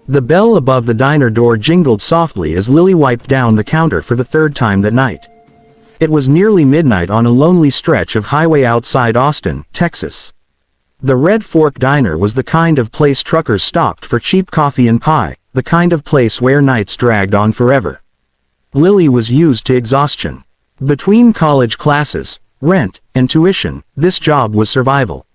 The bell above the diner door jingled softly as Lily wiped down the counter for the third time that night. It was nearly midnight on a lonely stretch of highway outside Austin, Texas. The Red Fork Diner was the kind of place truckers stopped for cheap coffee and pie, the kind of place where nights dragged on forever. Lily was used to exhaustion. Between college classes, rent, and tuition, this job was survival.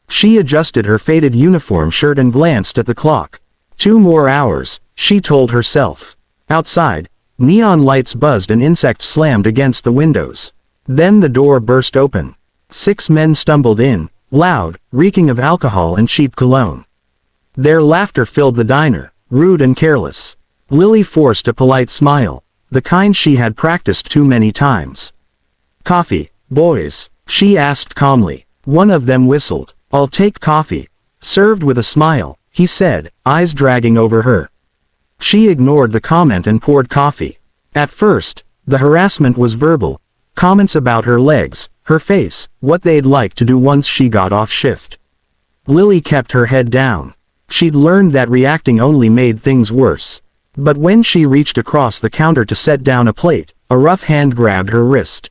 She adjusted her faded uniform shirt and glanced at the clock. 2 more hours, she told herself. Outside, neon lights buzzed and insects slammed against the windows. Then the door burst open. 6 men stumbled in, loud, reeking of alcohol and cheap cologne. Their laughter filled the diner, rude and careless. Lily forced a polite smile, the kind she had practiced too many times. "Coffee, boys?" she asked calmly. One of them whistled. "I'll take coffee." Served with a smile, he said, eyes dragging over her. She ignored the comment and poured coffee. At first, the harassment was verbal. Comments about her legs, her face, what they'd like to do once she got off shift. Lily kept her head down. She'd learned that reacting only made things worse. But when she reached across the counter to set down a plate, a rough hand grabbed her wrist.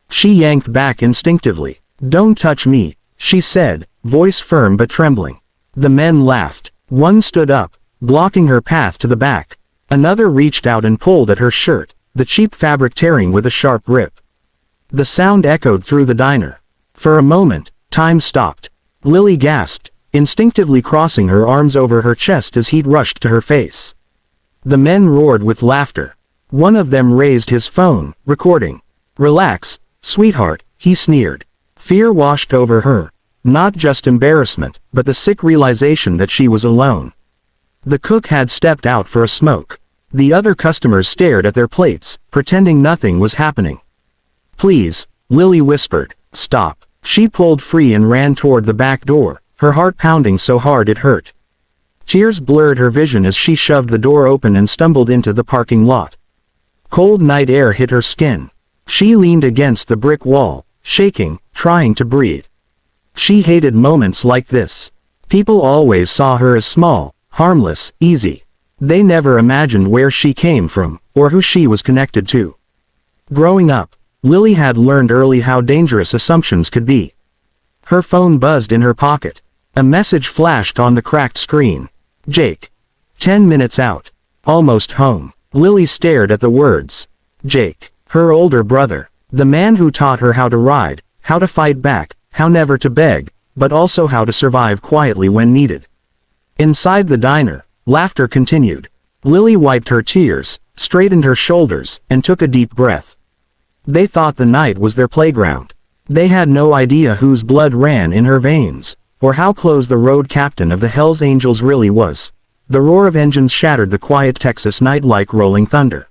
She yanked back instinctively. "Don't touch me," she said, voice firm but trembling. The men laughed. One stood up, blocking her path to the back. Another reached out and pulled at her shirt, the cheap fabric tearing with a sharp rip. The sound echoed through the diner. For a moment, time stopped. Lily gasped, instinctively crossing her arms over her chest as heat rushed to her face. The men roared with laughter. One of them raised his phone, recording. "Relax, sweetheart," he sneered. Fear washed over her. Not just embarrassment, but the sick realization that she was alone. The cook had stepped out for a smoke. The other customers stared at their plates, pretending nothing was happening. "Please," Lily whispered. "Stop." She pulled free and ran toward the back door, her heart pounding so hard it hurt. Tears blurred her vision as she shoved the door open and stumbled into the parking lot. Cold night air hit her skin. She leaned against the brick wall, shaking, trying to breathe. She hated moments like this. People always saw her as small, harmless, easy. They never imagined where she came from, or who she was connected to. Growing up, Lily had learned early how dangerous assumptions could be. Her phone buzzed in her pocket. A message flashed on the cracked screen. "Jake. 10 minutes out. Almost home." Lily stared at the words. Jake. Her older brother. The man who taught her how to ride, how to fight back, how never to beg, but also how to survive quietly when needed. Inside the diner, laughter continued. Lily wiped her tears, straightened her shoulders, and took a deep breath. They thought the night was their playground. They had no idea whose blood ran in her veins, or how close the road captain of the Hells Angels really was. The roar of engines shattered the quiet Texas night like rolling thunder.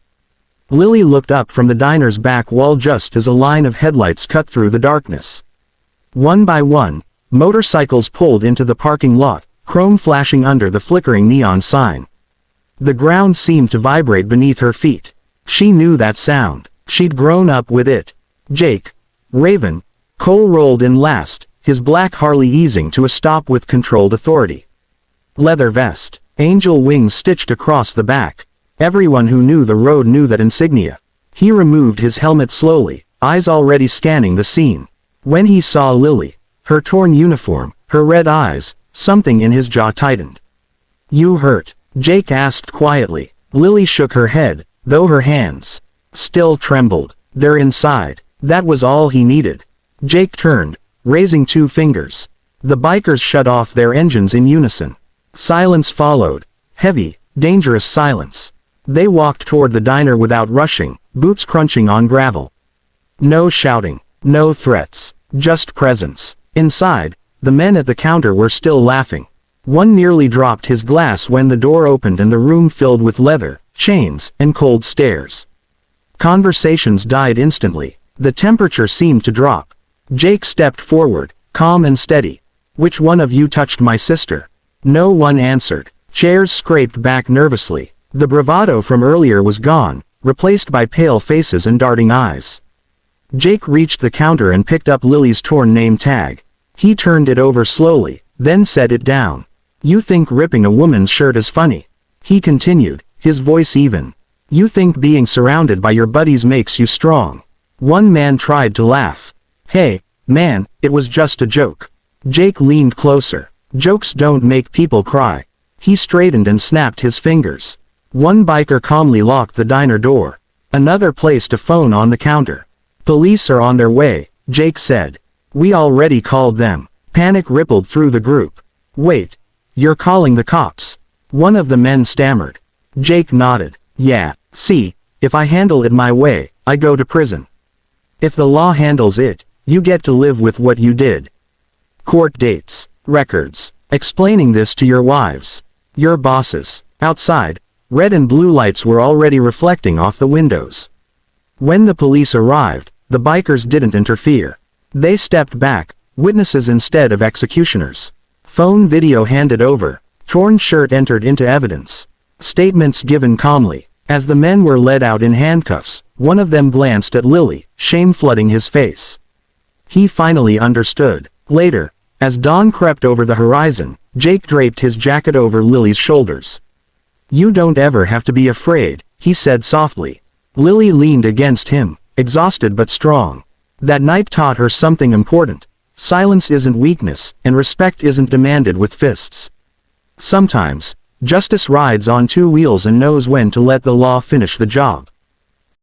Lily looked up from the diner's back wall just as a line of headlights cut through the darkness. One by one, motorcycles pulled into the parking lot, chrome flashing under the flickering neon sign. The ground seemed to vibrate beneath her feet. She knew that sound. She'd grown up with it. Jake. Raven. Cole rolled in last, his black Harley easing to a stop with controlled authority. Leather vest. Angel wings stitched across the back. Everyone who knew the road knew that insignia. He removed his helmet slowly, eyes already scanning the scene. When he saw Lily, her torn uniform, her red eyes, something in his jaw tightened. "You hurt?" Jake asked quietly. Lily shook her head, though her hands still trembled. "They're inside." That was all he needed. Jake turned, raising 2 fingers. The bikers shut off their engines in unison. Silence followed. Heavy, dangerous silence. They walked toward the diner without rushing, boots crunching on gravel. No shouting, no threats, just presence. Inside, the men at the counter were still laughing. One nearly dropped his glass when the door opened and the room filled with leather, chains, and cold stares. Conversations died instantly. The temperature seemed to drop. Jake stepped forward, calm and steady. "Which one of you touched my sister?" No one answered. Chairs scraped back nervously. The bravado from earlier was gone, replaced by pale faces and darting eyes. Jake reached the counter and picked up Lily's torn name tag. He turned it over slowly, then set it down. "You think ripping a woman's shirt is funny?" He continued, his voice even. You think being surrounded by your buddies makes you strong. One man tried to laugh. Hey, man, it was just a joke. Jake leaned closer. Jokes don't make people cry. He straightened and snapped his fingers. One biker calmly locked the diner door. Another placed a phone on the counter. Police are on their way, Jake said. We already called them. Panic rippled through the group. Wait. You're calling the cops? One of the men stammered. Jake nodded. Yeah, see, if I handle it my way, I go to prison. If the law handles it, you get to live with what you did. Court dates, records, explaining this to your wives, your bosses. Outside, red and blue lights were already reflecting off the windows. When the police arrived, the bikers didn't interfere. They stepped back, witnesses instead of executioners. Phone video handed over. Torn shirt entered into evidence. Statements given calmly. As the men were led out in handcuffs, one of them glanced at Lily, shame flooding his face. He finally understood. Later, as dawn crept over the horizon, Jake draped his jacket over Lily's shoulders. You don't ever have to be afraid, he said softly. Lily leaned against him, exhausted but strong. That night taught her something important. Silence isn't weakness, and respect isn't demanded with fists. Sometimes, justice rides on two wheels and knows when to let the law finish the job.